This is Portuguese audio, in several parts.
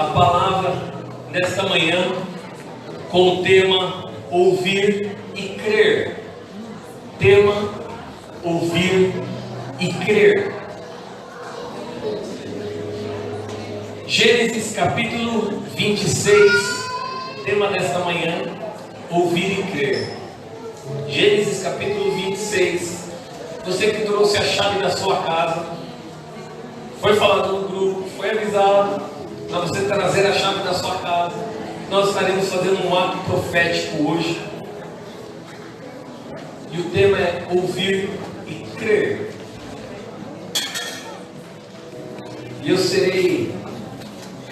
a palavra nesta manhã com o tema ouvir e crer. Tema ouvir e crer. Gênesis capítulo 26, tema desta manhã, ouvir e crer. Gênesis capítulo 26. Você que trouxe a chave da sua casa, foi falado no grupo, foi avisado para você trazer a chave da sua casa. Nós estaremos fazendo um ato profético hoje. E o tema é ouvir e crer. E eu serei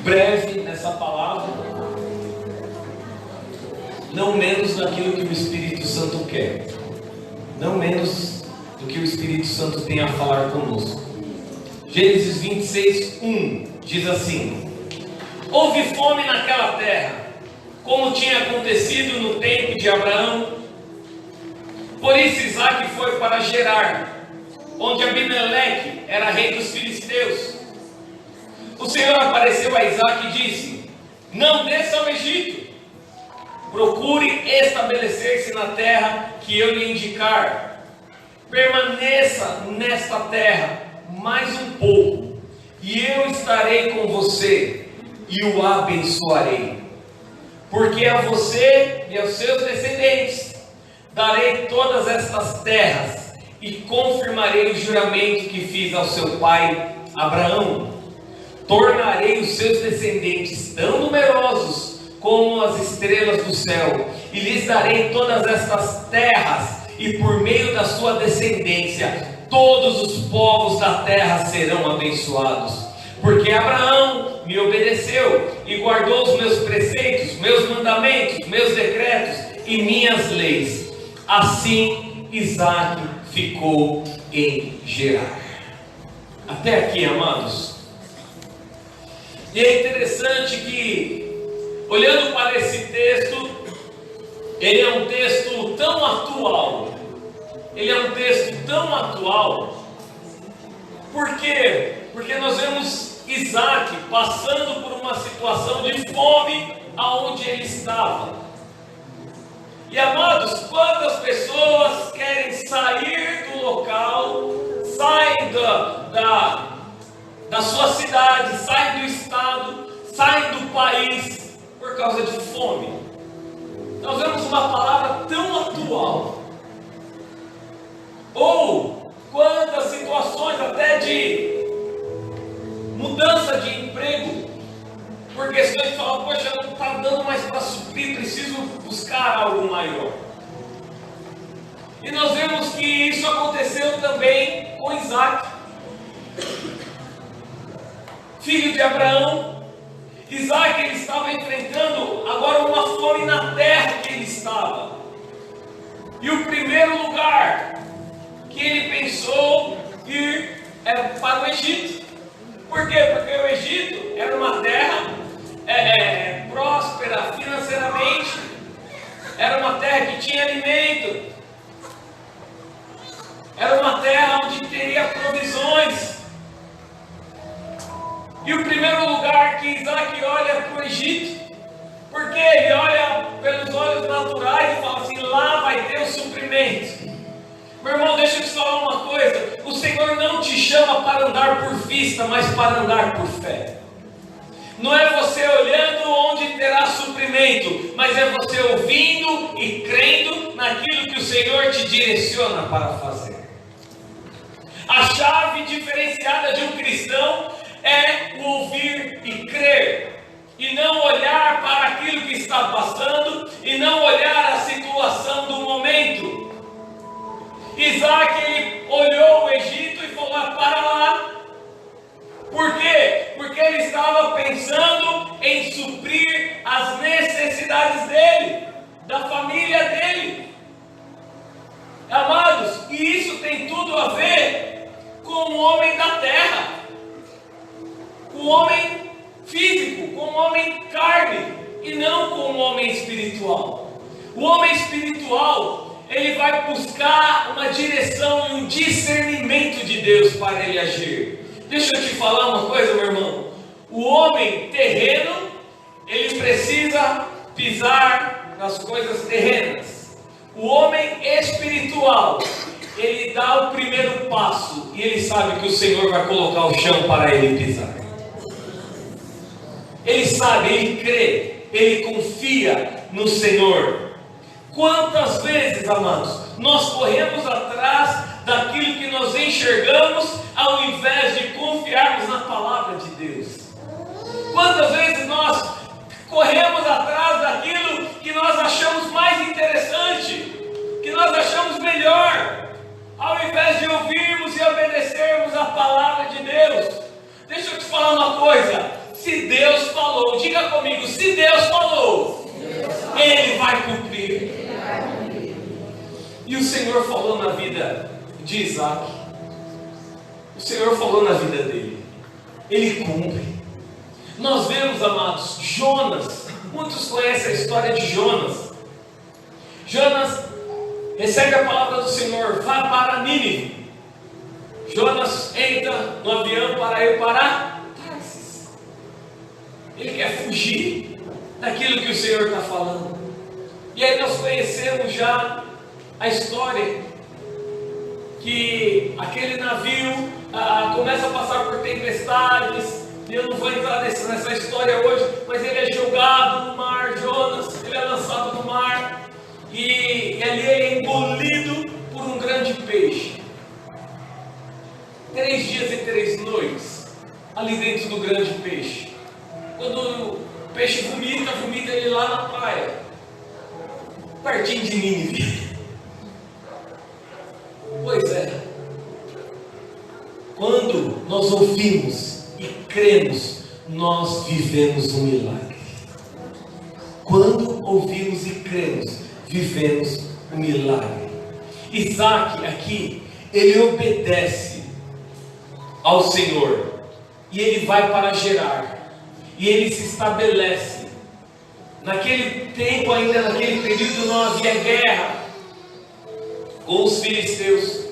breve nessa palavra, não menos naquilo que o Espírito Santo quer, não menos do que o Espírito Santo tem a falar conosco. Gênesis 26, 1 diz assim: houve fome naquela terra, como tinha acontecido no tempo de Abraão. Por isso Isaque foi para Gerar, onde Abimeleque era rei dos filisteus. O Senhor apareceu a Isaque e disse: não desça ao Egito, procure estabelecer-se na terra que eu lhe indicar. Permaneça nesta terra mais um pouco, e eu estarei com você e o abençoarei. Porque a você e aos seus descendentes darei todas estas terras, e confirmarei o juramento que fiz ao seu pai Abraão. Tornarei os seus descendentes tão numerosos como as estrelas do céu, e lhes darei todas estas terras, e por meio da sua descendência todos os povos da terra serão abençoados. Porque Abraão me obedeceu e guardou os meus preceitos, meus mandamentos, meus decretos e minhas leis. Assim Isaque ficou em Gerar. Até aqui, amados. E é interessante que, olhando para esse texto, ele é um texto tão atual. Ele é um texto tão atual. Por quê? Porque nós vemos Isaque passando por uma situação de fome aonde ele estava. E amados, quantas pessoas querem sair do local, saem da sua cidade, saem do estado, saem do país por causa de fome? Nós vemos uma palavra tão atual. Ou quantas situações até de mudança de emprego, por questões de falar, poxa, não está dando mais para suprir, preciso buscar algo maior. E nós vemos que isso aconteceu também com Isaque, filho de Abraão. Isaque, ele estava enfrentando agora uma fome na terra que ele estava. E o primeiro lugar que ele pensou ir era para o Egito. Por quê? Porque o Egito era uma terra próspera financeiramente, era uma terra que tinha alimento, era uma terra onde teria provisões. E o primeiro lugar que Isaque olha é para o Egito, porque ele olha pelos olhos naturais e fala assim: lá vai ter o suprimento. Meu irmão, deixa eu te falar uma coisa: o Senhor não te chama para andar por vista, mas para andar por fé. Não é você olhando onde terá suprimento, mas é você ouvindo e crendo naquilo que o Senhor te direciona para fazer. A chave diferenciada de um cristão é o ouvir e crer, e não olhar para aquilo que está passando, e não olhar a situação do momento. Isaque, ele olhou o Egito e falou: para lá. Por quê? Porque ele estava pensando em suprir as necessidades dele, da família dele. Amados, e isso tem tudo a ver com o homem da terra, com o homem físico, com o homem carne, e não com o homem espiritual. O homem espiritual, ele vai buscar uma direção e um discernimento de Deus para ele agir. Deixa eu te falar uma coisa, meu irmão. O homem terreno, ele precisa pisar nas coisas terrenas. O homem espiritual, ele dá o primeiro passo e ele sabe que o Senhor vai colocar o chão para ele pisar. Ele sabe, ele crê, ele confia no Senhor. Quantas vezes, amados, nós corremos atrás daquilo que nós enxergamos, ao invés de confiarmos na palavra de Deus? Quantas vezes nós corremos atrás daquilo que nós achamos mais interessante, que nós achamos melhor, ao invés de ouvirmos e obedecermos a palavra de Deus? Deixa eu te falar uma coisa: se Deus falou, diga comigo, se Deus falou, Ele vai cumprir. E o Senhor falou na vida de Isaac, o Senhor falou na vida dele, Ele cumpre. Nós vemos, amados, Jonas, muitos conhecem a história de Jonas. Jonas recebe a palavra do Senhor, vá para Nínive. Jonas entra no avião para ir para Tarsis. Ele quer fugir daquilo que o Senhor está falando. E aí nós conhecemos já a história, que aquele navio começa a passar por tempestades. E eu não vou entrar nessa história hoje, mas ele é jogado no mar, Jonas, ele é lançado no mar, e ali ele é engolido por um grande peixe. 3 dias e 3 noites, ali dentro do grande peixe. Quando o peixe vomita ele lá na praia, pertinho de Nínive. Pois é, quando nós ouvimos e cremos, nós vivemos um milagre. Quando ouvimos e cremos, vivemos um milagre. Isaac aqui, ele obedece ao Senhor, e ele vai para Gerar, e ele se estabelece. Naquele tempo ainda, naquele período, não havia guerra com os filisteus,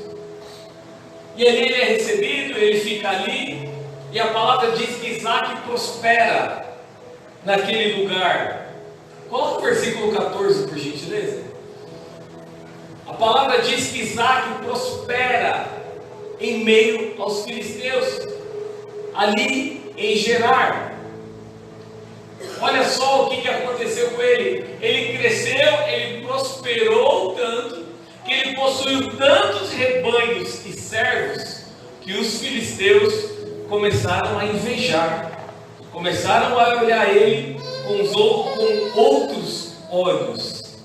e ali ele é recebido, ele fica ali, e a palavra diz que Isaac prospera naquele lugar. Coloca o versículo 14, por gentileza. A palavra diz que Isaac prospera em meio aos filisteus, ali em Gerar. Olha só o que aconteceu com ele. Ele cresceu, ele prosperou tanto, que ele possuiu tantos rebanhos e servos, que os filisteus começaram a invejar, começaram a olhar ele com outros olhos,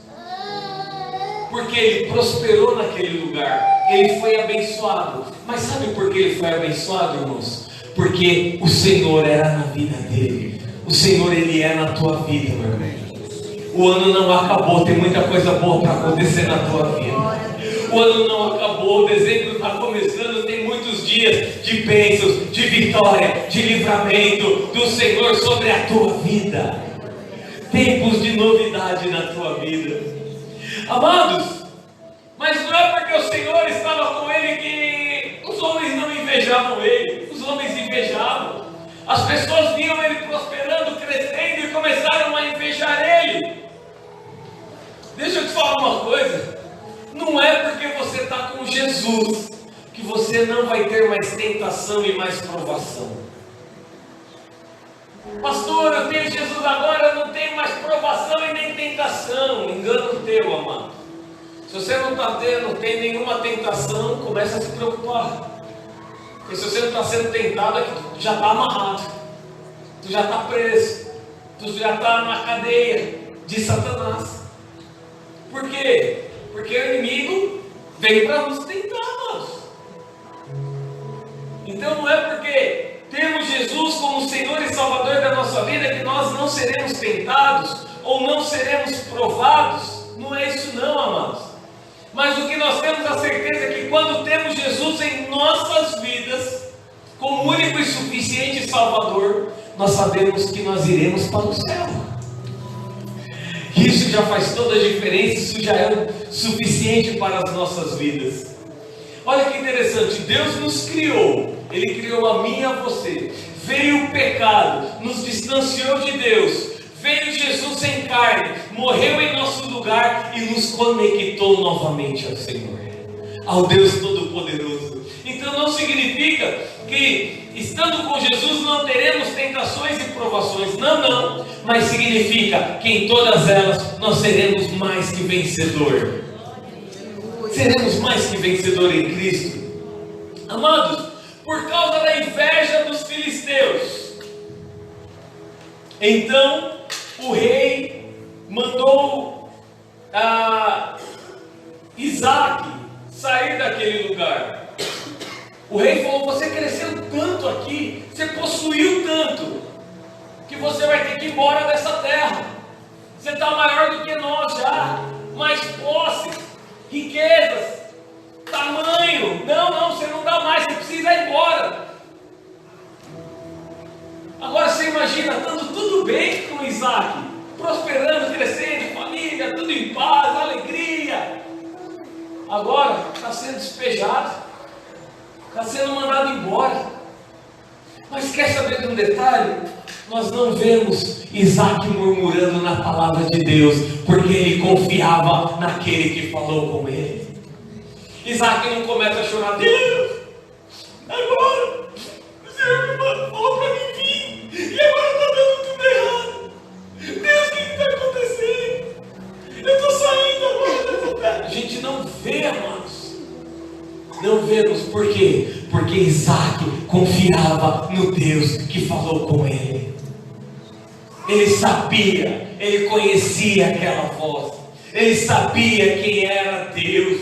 porque ele prosperou naquele lugar, ele foi abençoado. Mas sabe por que ele foi abençoado, irmãos? Porque o Senhor era na vida dele. O Senhor, Ele é na tua vida, meu irmão. O ano não acabou, tem muita coisa boa para acontecer na tua vida. O ano não acabou, dezembro está começando, tem muitos dias de bênçãos, de vitória, de livramento do Senhor sobre a tua vida. Tempos de novidade na tua vida. Amados, mas não é porque o Senhor estava com ele que os homens não invejavam ele. Os homens invejavam. As pessoas viam ele prosperando, crescendo, e começaram a invejar ele. Deixa eu te falar uma coisa: não é porque você está com Jesus que você não vai ter mais tentação e mais provação. Pastor, eu tenho Jesus agora, eu não tenho mais provação e nem tentação. Engano teu, amado. Se você não tem nenhuma tentação, começa a se preocupar. Porque se você não está sendo tentado, é que tu já está amarrado, tu já está preso, tu já está na cadeia de Satanás. Por quê? Porque o inimigo veio para nos tentar, amados. Então não é porque temos Jesus como Senhor e Salvador da nossa vida que nós não seremos tentados ou não seremos provados. Não é isso não, amados. Mas o que nós temos a certeza é que quando temos Jesus em nossas vidas, como único e suficiente Salvador, nós sabemos que nós iremos para o céu. Isso já faz toda a diferença, isso já é suficiente para as nossas vidas. Olha que interessante, Deus nos criou, Ele criou a mim e a você, veio o pecado, nos distanciou de Deus, veio Jesus em carne, morreu em nosso lugar e nos conectou novamente ao Senhor, ao Deus Todo-Poderoso. Então não significa que estando com Jesus não teremos tentações e provações, não, mas significa que em todas elas nós seremos mais que vencedor. Seremos mais que vencedor em Cristo. Amados, por causa da inveja dos filisteus, então o rei mandou Isaac sair daquele lugar. O rei falou: você cresceu tanto aqui, você possuiu tanto, que você vai ter que ir embora dessa terra. Você está maior do que nós já, mais posses, riquezas, tamanho. Não, você não dá mais, você precisa ir embora. Agora você imagina, estando tudo bem com Isaac, prosperando, crescendo, família, tudo em paz, alegria. Agora está sendo despejado, está sendo mandado embora. Mas quer saber de um detalhe? Nós não vemos Isaac murmurando na palavra de Deus, porque ele confiava naquele que falou com ele. Isaac não começa a chorar: Deus, agora o Senhor falou para mim vir, e agora está dando tudo errado. Deus, o que está acontecendo? Eu estou saindo agora dessa terra. A gente não vê, amados. Não vemos. Por quê? Porque Isaac confiava no Deus que falou com ele. Ele sabia, ele conhecia aquela voz, ele sabia quem era Deus.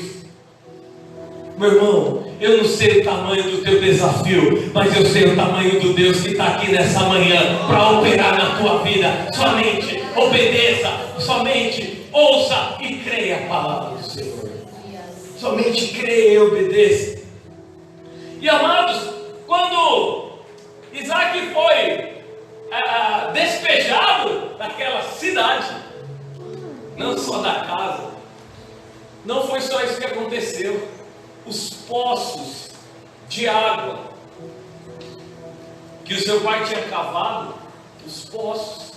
Meu irmão, eu não sei o tamanho do teu desafio, mas eu sei o tamanho do Deus que está aqui nessa manhã para operar na tua vida. Somente obedeça, somente ouça e creia a palavra do Senhor. Somente creia e obedeça. E amados, quando Isaac foi despejado daquela cidade, não só da casa, não foi só isso que aconteceu. Os poços de água que o seu pai tinha cavado, os poços,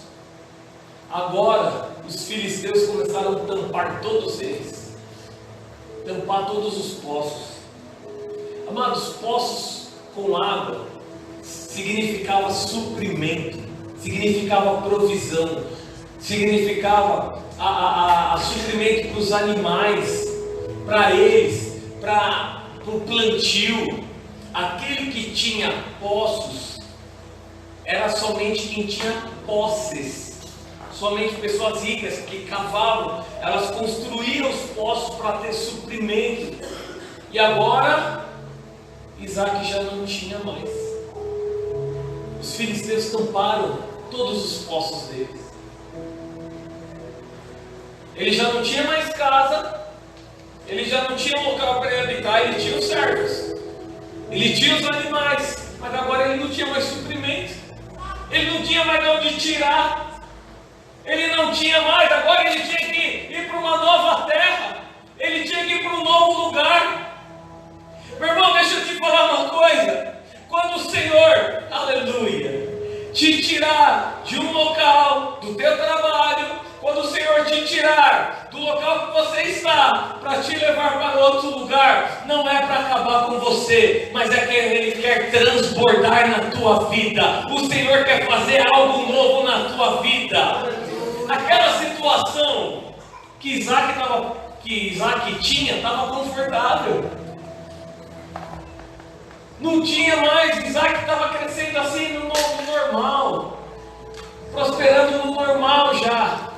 agora os filisteus começaram a tampar todos eles, tampar todos os poços. Amados, poços com água significava suprimento, significava provisão, significava suprimento para os animais, para eles, para o plantio. Aquele que tinha poços era somente quem tinha posses, somente pessoas ricas que cavavam, elas construíam os poços para ter suprimento. E agora Isaac já não tinha mais. Os filisteus tamparam todos os poços deles. Ele já não tinha mais casa, ele já não tinha local para ele habitar, ele tinha os servos, ele tinha os animais, mas agora ele não tinha mais suprimento, ele não tinha mais de onde tirar, ele não tinha mais, agora ele tinha que ir para uma nova terra, ele tinha que ir para um novo lugar. Meu irmão, deixa eu te falar uma coisa: quando o Senhor, aleluia, te tirar de um local, do teu trabalho, quando o Senhor te tirar do local que você está, para te levar para outro lugar, não é para acabar com você, mas é que Ele quer transbordar na tua vida. O Senhor quer fazer algo novo na tua vida. Aquela situação que Isaac tinha, estava confortável. Não tinha mais, Isaac estava crescendo assim no normal, prosperando no normal já.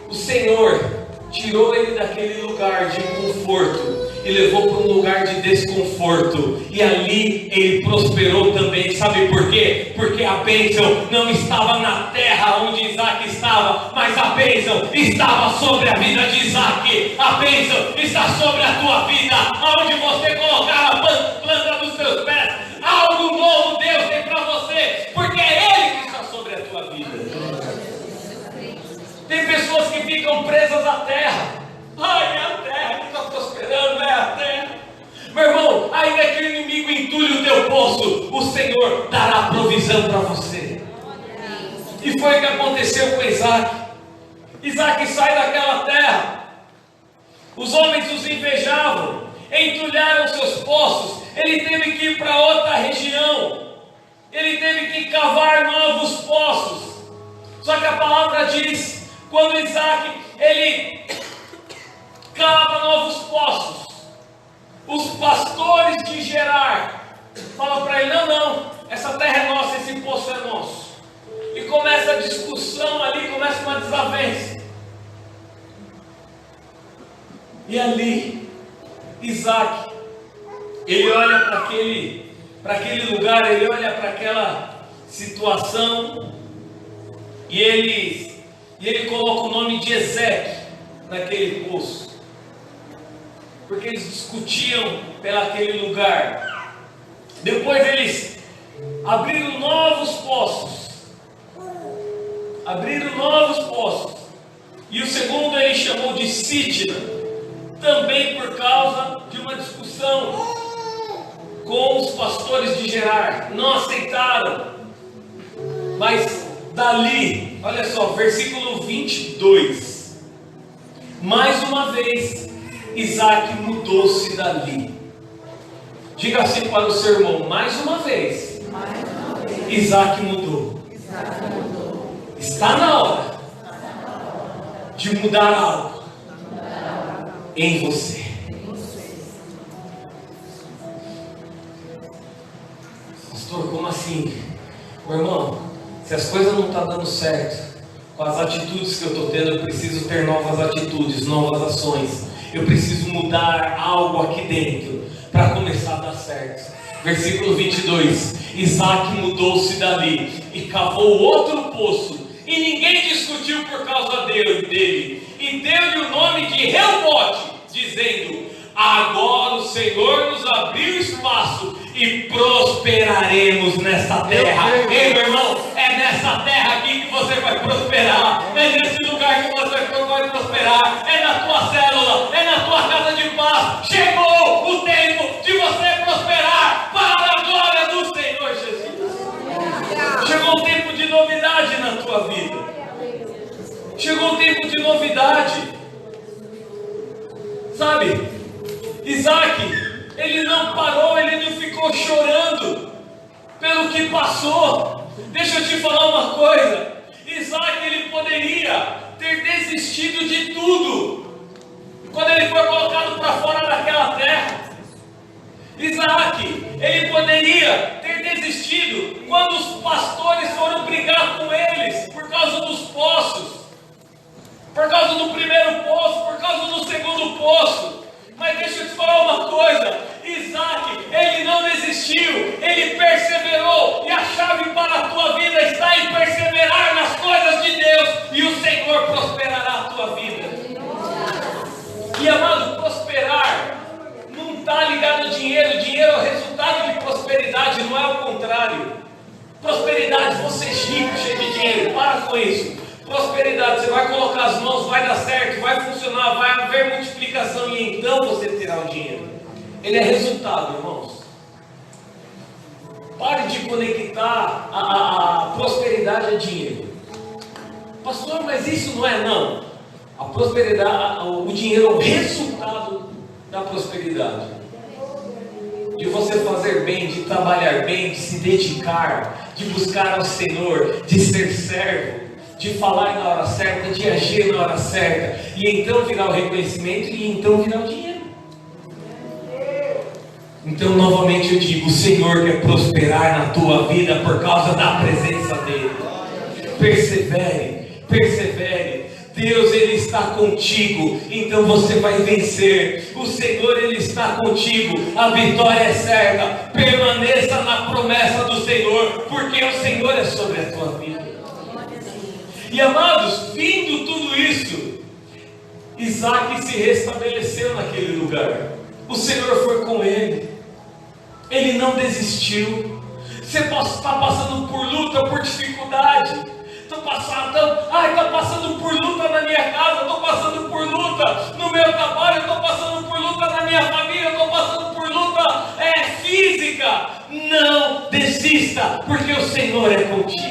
O Senhor tirou ele daquele lugar de conforto e levou para um lugar de desconforto, e ali ele prosperou também. Sabe por quê? Porque a bênção não estava na terra onde Isaac estava, mas a bênção estava sobre a vida de Isaac. A bênção está sobre a tua vida, aonde você colocar a planta dos teus pés. Algo novo Deus tem para você, porque é Ele que está sobre a tua vida. Tem pessoas que ficam presas à terra. Ai, é a terra que está prosperando, é a terra. Meu irmão, ainda que o inimigo entulhe o meu poço, o Senhor dará provisão para você. E foi o que aconteceu com Isaac. Isaac sai daquela terra, os homens os invejavam, entulharam seus poços, ele teve que ir para outra região, ele teve que cavar novos poços. Só que a palavra diz, quando Isaac, ele cava novos poços, os pastores de Gerar falam para ele, não, essa terra é nossa, esse poço é nosso. E começa a discussão ali, começa uma desavença. E ali, Isaac, ele olha para aquele lugar, ele olha para aquela situação, e ele coloca o nome de Ezeque naquele poço, porque eles discutiam pelaquele lugar. Depois eles abriram novos poços, e o segundo ele chamou de Sitna, também por causa de uma discussão com os pastores de Gerar. Não aceitaram, mas dali, olha só, versículo 22, mais uma vez Isaac mudou-se dali. Diga assim para o seu irmão, mais uma vez Isaac mudou. Está na hora de mudar algo em você. Pastor, como assim? Meu irmão, se as coisas não estão dando certo, com as atitudes que eu estou tendo, eu preciso ter novas atitudes, novas ações. Eu preciso mudar algo aqui dentro para começar a dar certo. Versículo 22, Isaac mudou-se dali e cavou outro poço, e ninguém discutiu por causa dele, e deu-lhe o nome de Reobote, dizendo, agora o Senhor nos abriu espaço e prosperaremos nesta terra. Ei, meu irmão, é nessa terra aqui que você vai prosperar, é nesse lugar que você vai prosperar, é na tua célula, é na tua casa de paz. Chegou o tempo de você prosperar para a glória do Senhor Jesus. Chegou o tempo de novidade na tua vida. Chegou o tempo de novidade. Sabe, Isaac, ele não parou, ele não ficou chorando pelo que passou. Deixa eu te falar uma coisa. Isaac, ele poderia ter desistido de tudo quando ele foi colocado para fora daquela terra. Isaac, ele poderia ter desistido quando os pastores foram brigar com eles por causa dos poços, por causa do primeiro poço, por causa do segundo poço. Mas deixa eu te falar uma coisa, Isaac, ele não desistiu, ele perseverou, e a chave para a tua vida está em perseverar nas coisas de Deus, e o Senhor prosperará a tua vida. E amado, prosperar não está ligado ao dinheiro. Dinheiro é o resultado de prosperidade, não é o contrário. Prosperidade, você é rico, cheio de dinheiro, para com isso. Prosperidade, você vai colocar as mãos, vai dar certo, vai funcionar, vai haver multiplicação, e então você terá o dinheiro. Ele é resultado, irmãos. Pare de conectar a prosperidade a dinheiro. Pastor, mas isso não é não. A prosperidade, o dinheiro é o resultado da prosperidade. De você fazer bem, de trabalhar bem, de se dedicar, de buscar ao Senhor, de ser servo, de falar na hora certa, de agir na hora certa, e então virá o reconhecimento, e então virá o dinheiro. Então novamente eu digo, o Senhor quer prosperar na tua vida por causa da presença dEle. Persevere, persevere. Deus, Ele está contigo, então você vai vencer. O Senhor, Ele está contigo, a vitória é certa. Permaneça na promessa do Senhor, porque o Senhor é sobre a tua vida. E amados, vindo tudo isso, Isaac se restabeleceu naquele lugar. O Senhor foi com ele, ele não desistiu. Você está passando por luta, por dificuldade. Estou passando por luta na minha casa, estou passando por luta no meu trabalho, estou passando por luta na minha família, estou passando por luta física. não desista, porque o Senhor é contigo.